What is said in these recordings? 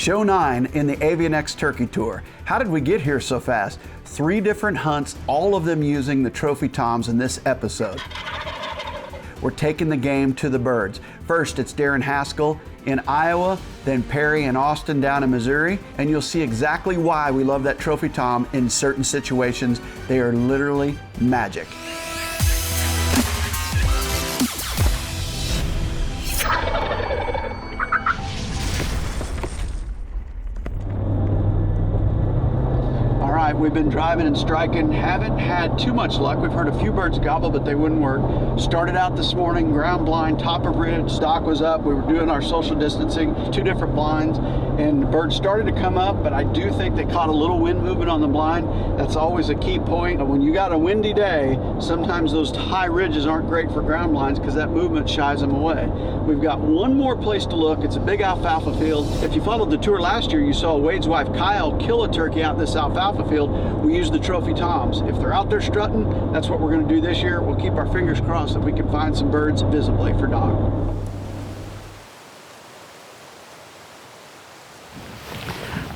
Show 9 in the Avian-X Turkey Tour. How did we get here so fast? 3 different hunts, all of them using the trophy toms in this episode. We're taking the game to the birds. First, it's Darren Haskell in Iowa, then Perry and Austin down in Missouri, and you'll see exactly why we love that trophy tom in certain situations. They are literally magic. We've been driving and striking, haven't had too much luck. We've heard a few birds gobble, but they wouldn't work. Started out this morning, ground blind, top of ridge, stock was up. We were doing our social distancing, 2 different blinds, and the birds started to come up, but I do think they caught a little wind movement on the blind. That's always a key point. When you got a windy day, sometimes those high ridges aren't great for ground blinds because that movement shies them away. We've got one more place to look. It's a big alfalfa field. If you followed the tour last year, you saw Wade's wife Kyle kill a turkey out in this alfalfa field. We use the trophy toms. If they're out there strutting, that's what we're going to do this year. We'll keep our fingers crossed that we can find some birds visibly for Doc.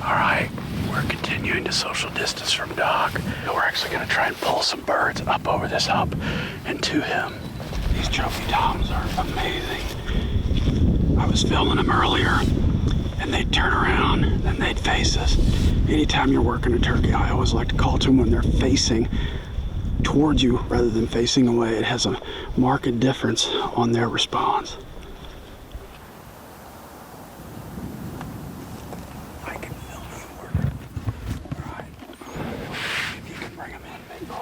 All right, we're continuing to social distance from Doc. We're actually going to try and pull some birds up over this hump and to him. These trophy toms are amazing. I was filming them earlier, and they'd turn around and they'd face us. Anytime you're working a turkey, I always like to call to them when they're facing towards you rather than facing away. It has a marked difference on their response. I can film you working. All right. If you can bring them in, big boy.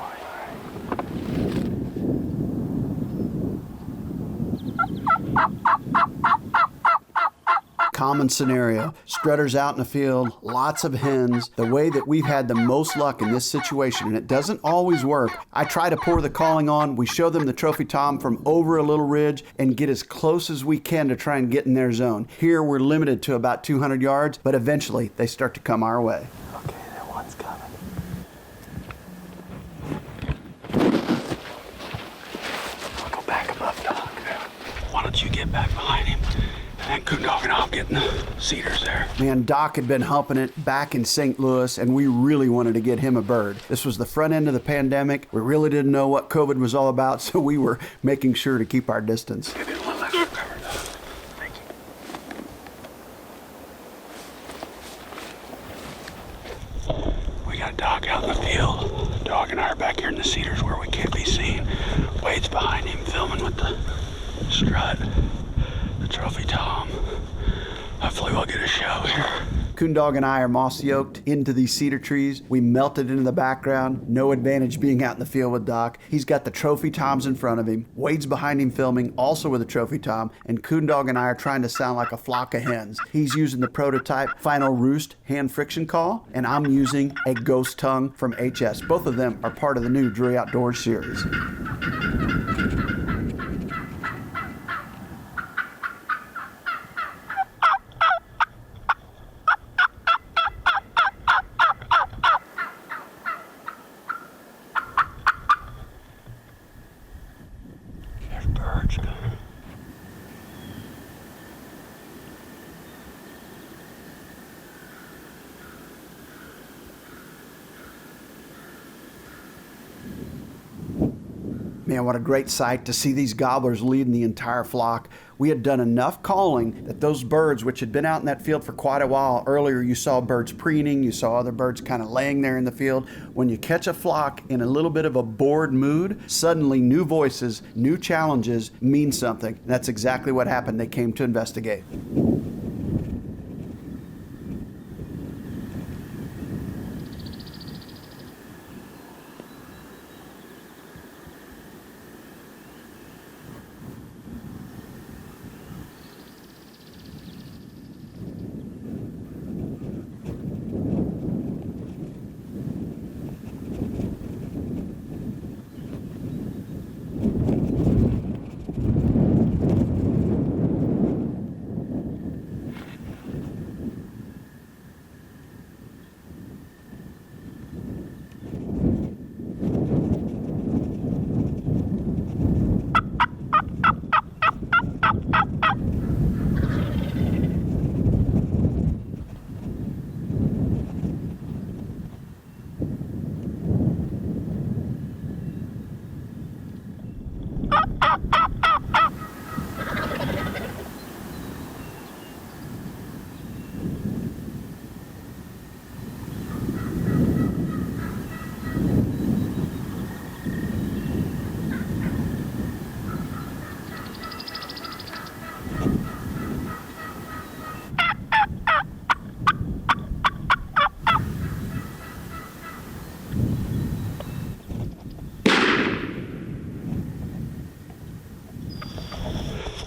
Common scenario, strutters out in the field, lots of hens. The way that we've had the most luck in this situation, and it doesn't always work, I try to pour the calling on. We show them the trophy tom from over a little ridge and get as close as we can to try and get in their zone. Here we're limited to about 200 yards, but eventually they start to come our way. Okay, that one's coming. I'll go back above Doc. Why don't you get back behind him? And Coon Dog and I'll get in the cedars there. Man, Doc had been humping it back in St. Louis, and we really wanted to get him a bird. This was the front end of the pandemic. We really didn't know what COVID was all about, so we were making sure to keep our distance. Give it a little extra cover, Doc. Thank you. We got Doc out in the field. Dog and I are back here in the cedars where we can't be seen. Wade's behind him filming with the strut. Trophy tom. Hopefully we'll get a show here. Coon Dog and I are moss yoked into these cedar trees. We melted into the background. No advantage being out in the field with Doc. He's got the trophy toms in front of him. Wade's behind him filming, also with a trophy tom. And Coon Dog and I are trying to sound like a flock of hens. He's using the prototype Final Roost hand friction call, and I'm using a ghost tongue from HS. Both of them are part of the new DruryOutdoors series. Man, what a great sight to see these gobblers leading the entire flock. We had done enough calling that those birds, which had been out in that field for quite a while, earlier you saw birds preening, you saw other birds kind of laying there in the field. When you catch a flock in a little bit of a bored mood, suddenly new voices, new challenges mean something. And that's exactly what happened. They came to investigate.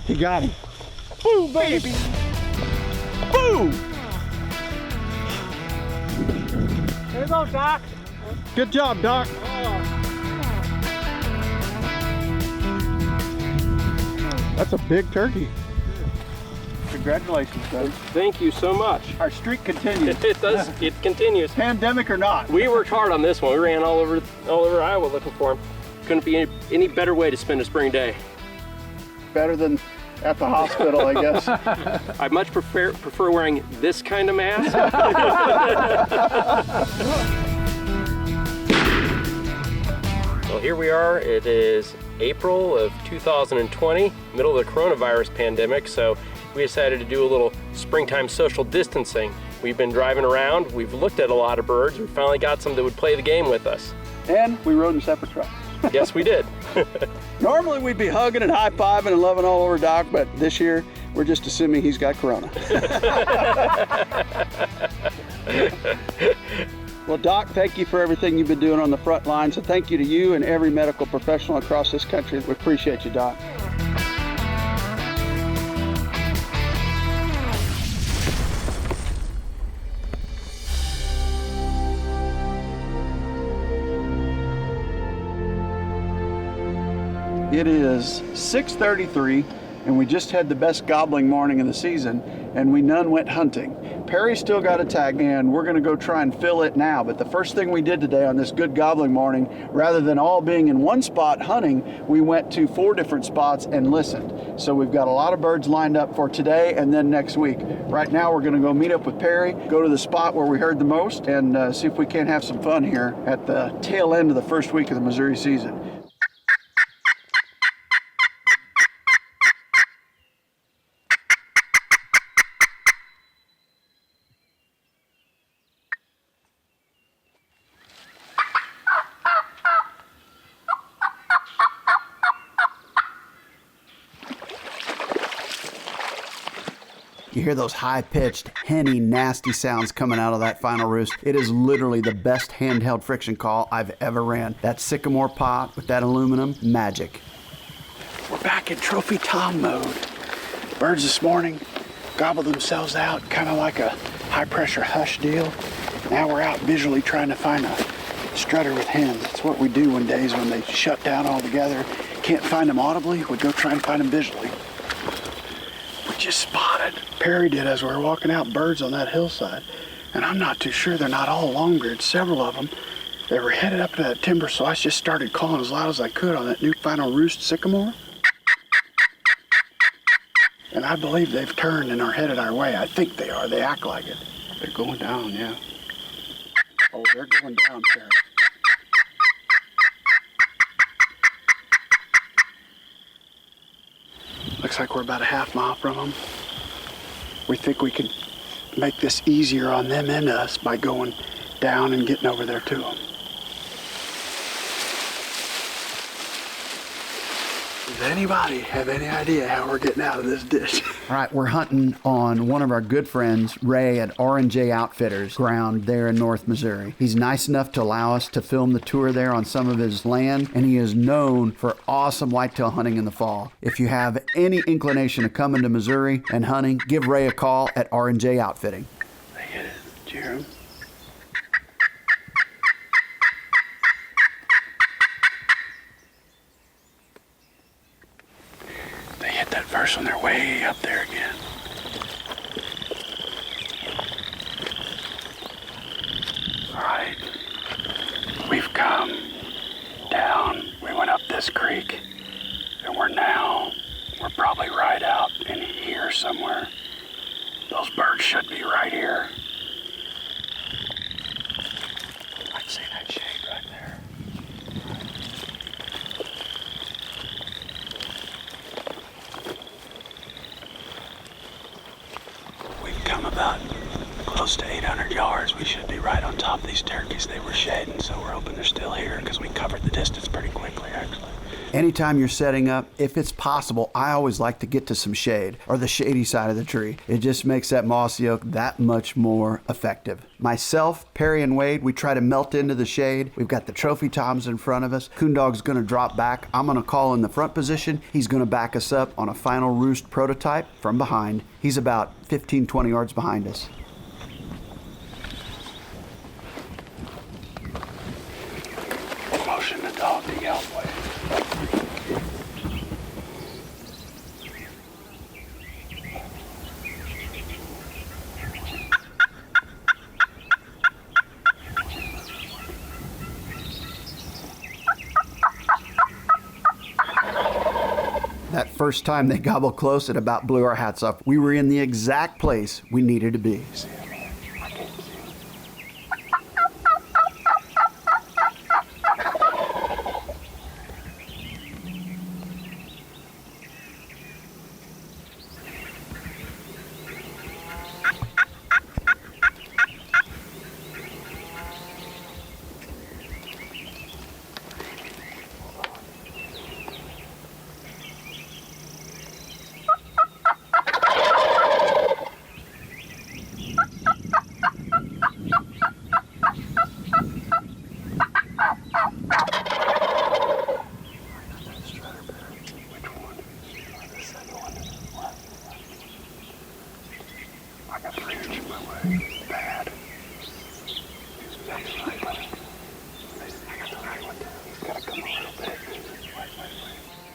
He got him. Boo, baby. Boom! There you go, Doc. Good job, Doc. That's a big turkey. Congratulations, buddy. Thank you so much. Our streak continues. It does. It continues. Pandemic or not. We worked hard on this one. We ran all over Iowa looking for him. Couldn't be any better way to spend a spring day. Better than at the hospital, I guess. I much prefer wearing this kind of mask. Well, here we are. It is April of 2020, middle of the coronavirus pandemic, so we decided to do a little springtime social distancing. We've been driving around, we've looked at a lot of birds, we finally got some that would play the game with us. And we rode in separate trucks. Yes, we did. Normally we'd be hugging and high-fiving and loving all over Doc, but this year we're just assuming he's got corona. Well, Doc, thank you for everything you've been doing on the front lines, and thank you to you and every medical professional across this country. We appreciate you, Doc. It is 6:33, and we just had the best gobbling morning of the season, and we none went hunting. Perry still got a tag, and we're gonna go try and fill it now. But the first thing we did today on this good gobbling morning, rather than all being in one spot hunting, we went to 4 different spots and listened. So we've got a lot of birds lined up for today and then next week. Right now we're gonna go meet up with Perry, go to the spot where we heard the most, and see if we can't have some fun here at the tail end of the first week of the Missouri season. You hear those high-pitched, henny, nasty sounds coming out of that final roost. It is literally the best handheld friction call I've ever ran. That sycamore pot with that aluminum, magic. We're back in Trophy Tom mode. Birds this morning gobbled themselves out, kind of like a high-pressure hush deal. Now we're out visually trying to find a strutter with hens. That's what we do on days when they shut down altogether. Can't find them audibly, we go try and find them visually. Just spotted, Perry did as we were walking out, birds on that hillside, and I'm not too sure they're not all longbeards. Several of them, they were headed up to that timber, so I just started calling as loud as I could on that new final roost sycamore, and I believe they've turned and are headed our way. I think they are. They act like it. They're going down, yeah. Oh, they're going down, Perry. Looks like we're about a half mile from them. We think we can make this easier on them and us by going down and getting over there to them. Does anybody have any idea how we're getting out of this ditch? All right, we're hunting on one of our good friends, Ray at R&J Outfitters ground there in North Missouri. He's nice enough to allow us to film the tour there on some of his land, and he is known for awesome whitetail hunting in the fall. If you have any inclination of coming to Missouri and hunting, give Ray a call at R&J Outfitting. They hit it, Jeremy. That first one, they're way up there again. All right, we've come down, we went up this creek, and we're probably right out in here somewhere. Those birds should be right here. I'd say that shade right there. Come about close to 800 yards. We should be right on top of these turkeys. They were shading, so we're hoping they're still here because we covered the distance pretty quickly, actually. Anytime you're setting up, if it's possible, I always like to get to some shade or the shady side of the tree. It just makes that mossy oak that much more effective. Myself, Perry, and Wade, we try to melt into the shade. We've got the trophy toms in front of us. Coondog's gonna drop back. I'm gonna call in the front position. He's gonna back us up on a final roost prototype from behind. He's about 15, 20 yards behind us. Motion the dog to yelp. That first time they gobbled close, it about blew our hats off. We were in the exact place we needed to be.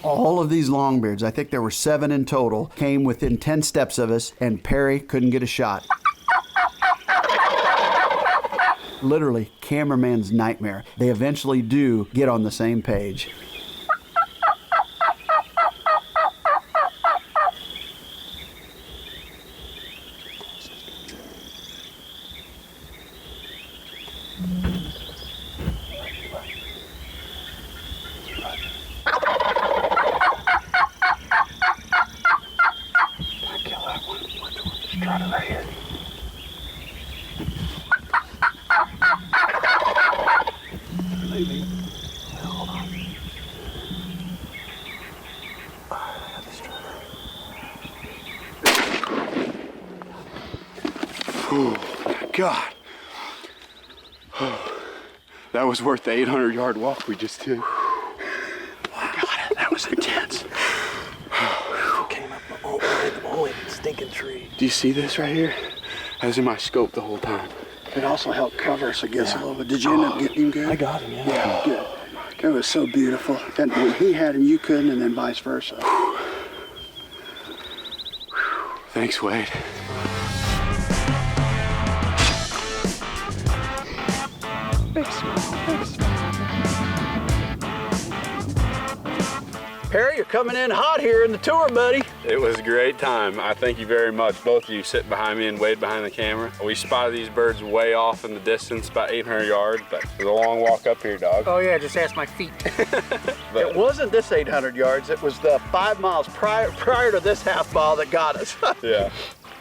All of these longbeards, I think there were 7 in total, came within 10 steps of us, and Perry couldn't get a shot. Literally, cameraman's nightmare. They eventually do get on the same page. Oh, God. Oh, that was worth the 800-yard walk we just did. Wow. God, that was intense. Came up the only stinking tree. Do you see this right here? I was in my scope the whole time. It also helped cover us against a little bit. Did you end up getting him good? I got him, yeah. Yeah, good. It was so beautiful. And when he had him, you couldn't, and then vice versa. Thanks, Wade. Big smile, big smile. Perry, you're coming in hot here in the tour, buddy. It was a great time. I thank you very much. Both of you sitting behind me and Wade behind the camera. We spotted these birds way off in the distance, about 800 yards, but it was a long walk up here, dog. Oh yeah, just ask my feet. It wasn't this 800 yards, it was the 5 miles prior to this half mile that got us. Yeah.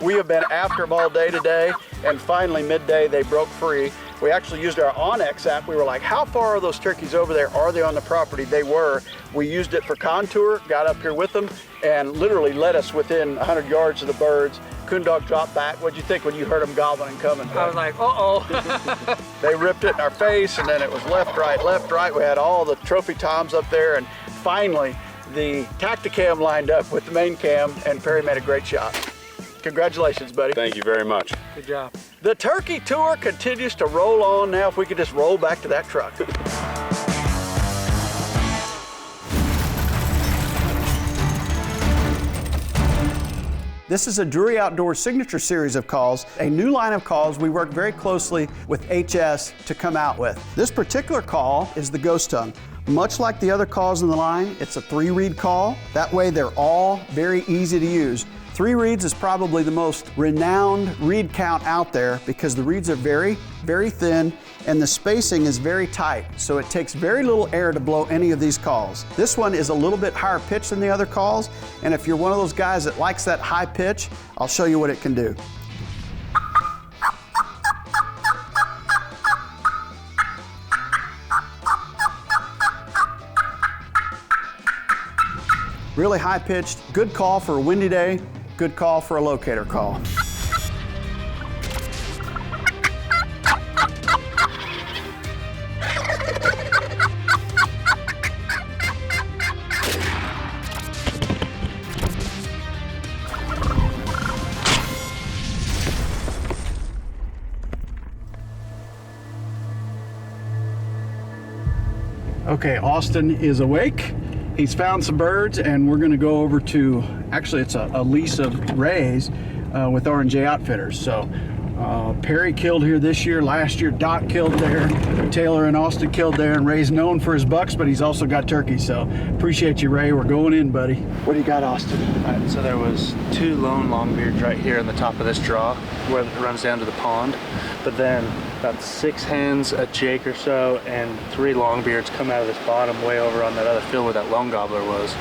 We have been after them all day today, and finally midday they broke free. We actually used our onX app. We were like, how far are those turkeys over there? Are they on the property? They were. We used it for contour, got up here with them, and literally led us within 100 yards of the birds. Coondog dropped back. What'd you think when you heard them gobbling and coming? I was like, uh-oh. They ripped it in our face, and then it was left, right. We had all the trophy toms up there, and finally the Tacticam lined up with the main cam, and Perry made a great shot. Congratulations, buddy. Thank you very much. Good job. The turkey tour continues to roll on now. If we could just roll back to that truck. This is a Drury Outdoors signature series of calls, a new line of calls we work very closely with HS to come out with. This particular call is the ghost tongue. Much like the other calls in the line, it's a 3-reed call. That way they're all very easy to use. 3 reeds is probably the most renowned reed count out there because the reeds are very, very thin and the spacing is very tight. So it takes very little air to blow any of these calls. This one is a little bit higher pitch than the other calls. And if you're one of those guys that likes that high pitch, I'll show you what it can do. Really high pitched, good call for a windy day, good call for a locator call. Okay, Austin is awake. He's found some birds, and we're gonna go over to, actually it's a lease of Ray's with R&J Outfitters. So Perry killed here this year, last year Doc killed there, Taylor and Austin killed there, and Ray's known for his bucks, but he's also got turkeys. So appreciate you, Ray. We're going in, buddy. What do you got, Austin? All right, so there was 2 lone longbeards right here on the top of this draw where it runs down to the pond. But then about 6 hens, a jake or so, and 3 longbeards come out of this bottom way over on that other field where that lone gobbler was.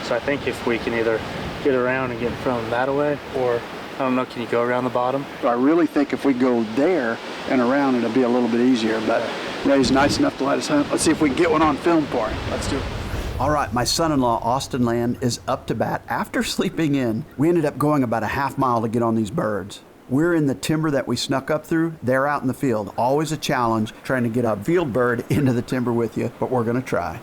So I think if we can either get around and get in front of them that way, or I don't know, can you go around the bottom? I really think if we go there and around, it'll be a little bit easier, but Ray's nice enough to let us hunt. Let's see if we can get one on film for him. Let's do it. All right, my son-in-law, Austin Land, is up to bat. After sleeping in, we ended up going about a half mile to get on these birds. We're in the timber that we snuck up through. They're out in the field. Always a challenge trying to get a field bird into the timber with you, but we're gonna try.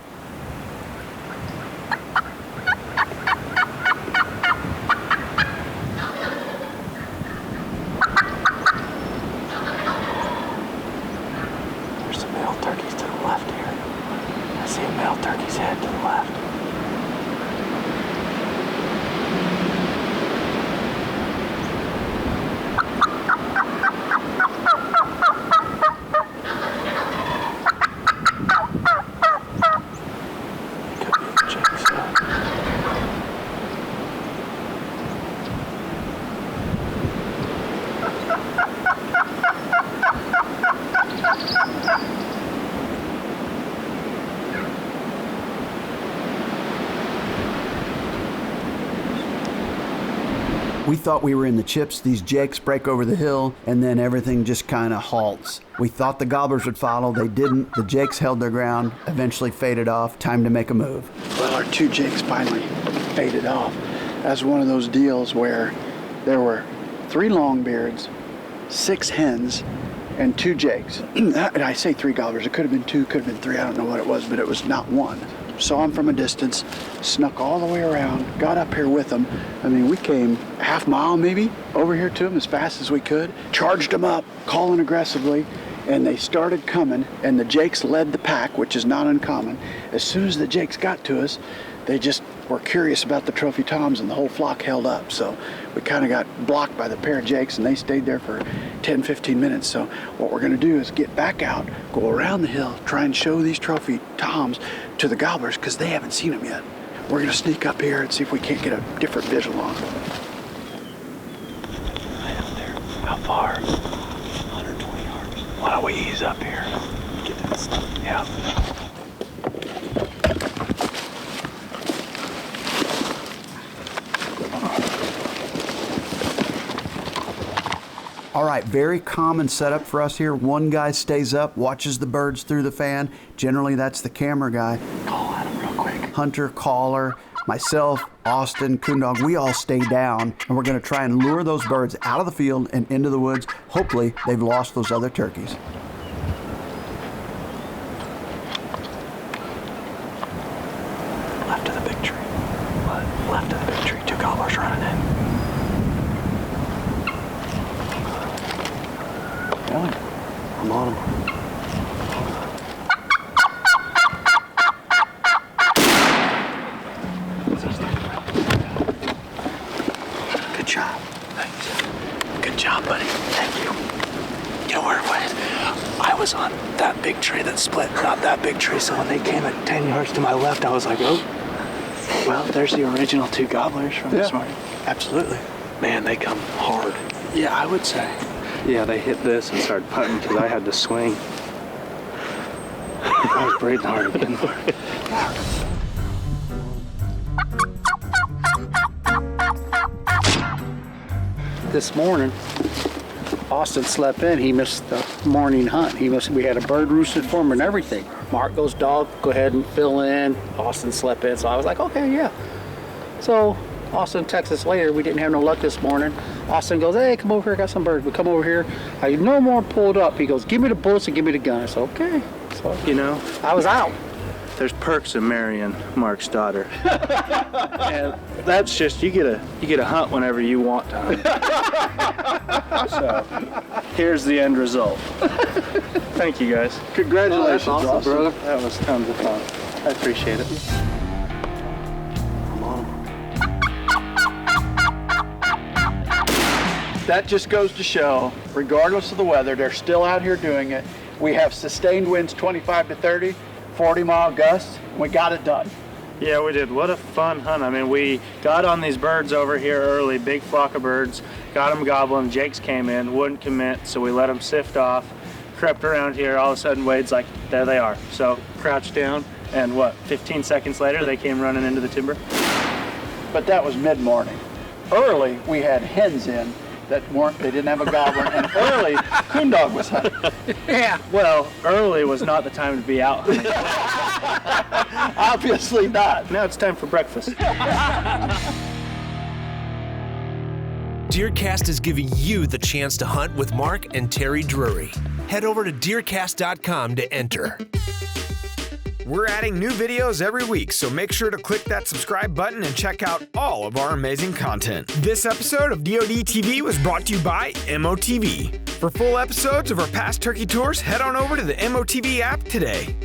There's some male turkeys to the left here. I see a male turkey's head to the left. We thought we were in the chips. These jakes break over the hill, and then everything just kind of halts. We thought the gobblers would follow. They didn't. The jakes held their ground, eventually faded off. Time to make a move. Well, our 2 jakes finally faded off. That's one of those deals where there were 3 longbeards, 6 hens, and 2 jakes. And I say 3 gobblers. It could have been 2, could have been 3. I don't know what it was, but it was not 1. Saw him from a distance, snuck all the way around, got up here with them. I mean, we came half mile maybe over here to him as fast as we could, charged them up, calling aggressively, and they started coming, and the jakes led the pack, which is not uncommon. As soon as the jakes got to us, they just were curious about the trophy toms, and the whole flock held up. So we kind of got blocked by the pair of jakes, and they stayed there for 10-15 minutes. So what we're going to do is get back out, go around the hill, try and show these trophy toms to the gobblers, because they haven't seen them yet. We're going to sneak up here and see if we can't get a different visual on them. Right up there. How far? 120 yards. Why don't we ease up here? Get that stuff. Yeah. All right, very common setup for us here. One guy stays up, watches the birds through the fan. Generally, that's the camera guy. Call at him real quick. Hunter, caller, myself, Austin, Coondog, we all stay down, and we're gonna try and lure those birds out of the field and into the woods. Hopefully, they've lost those other turkeys. Left of the big tree. What? Left of the big tree. 2 gobblers running in. I'm on him. Good job. Thanks. Good job, buddy. Thank you. You know where it went? I was on that big tree that split, not that big tree. So when they came at 10 yards to my left, I was like, oh. Well, there's the original 2 gobblers from this morning. Absolutely. Man, they come hard. Yeah, I would say. Yeah, they hit this and started putting because I had to swing. I was breathing hard again. This morning, Austin slept in. He missed the morning hunt. We had a bird roosted for him and everything. Mark goes, dog, go ahead and fill in. Austin slept in, so I was like, okay, yeah. So Austin texts us later, we didn't have no luck this morning. Austin goes, hey, come over here, I got some birds. We come over here, I no more pulled up. He goes, give me the bullets and give me the gun. I said, okay. So, You know, I was out. there's perks in marrying Mark's daughter. And that's just, you get to hunt whenever you want to hunt. So, here's the end result. Thank you guys. Congratulations, Awesome, Austin. brother. That was tons of fun. I appreciate it. That just goes to show, regardless of the weather, they're still out here doing it. We have sustained winds 25 to 30, 40-mile gusts. We got it done. Yeah, we did. What a fun hunt. I mean, we got on these birds over here early, big flock of birds, got them gobbling. Jake's came in, wouldn't commit, so we let them sift off, crept around here. All of a sudden, Wade's like, there they are. So crouched down, and 15 seconds later, they came running into the timber. But that was mid-morning. Early, we had hens in that they didn't have a gobbler, and early, coondog was hunting. Yeah. Well, early was not the time to be out hunting. Obviously not. Now it's time for breakfast. DeerCast is giving you the chance to hunt with Mark and Terry Drury. Head over to DeerCast.com to enter. We're adding new videos every week, so make sure to click that subscribe button and check out all of our amazing content. This episode of DoD TV was brought to you by MOTV. For full episodes of our past turkey tours, head on over to the MOTV app today.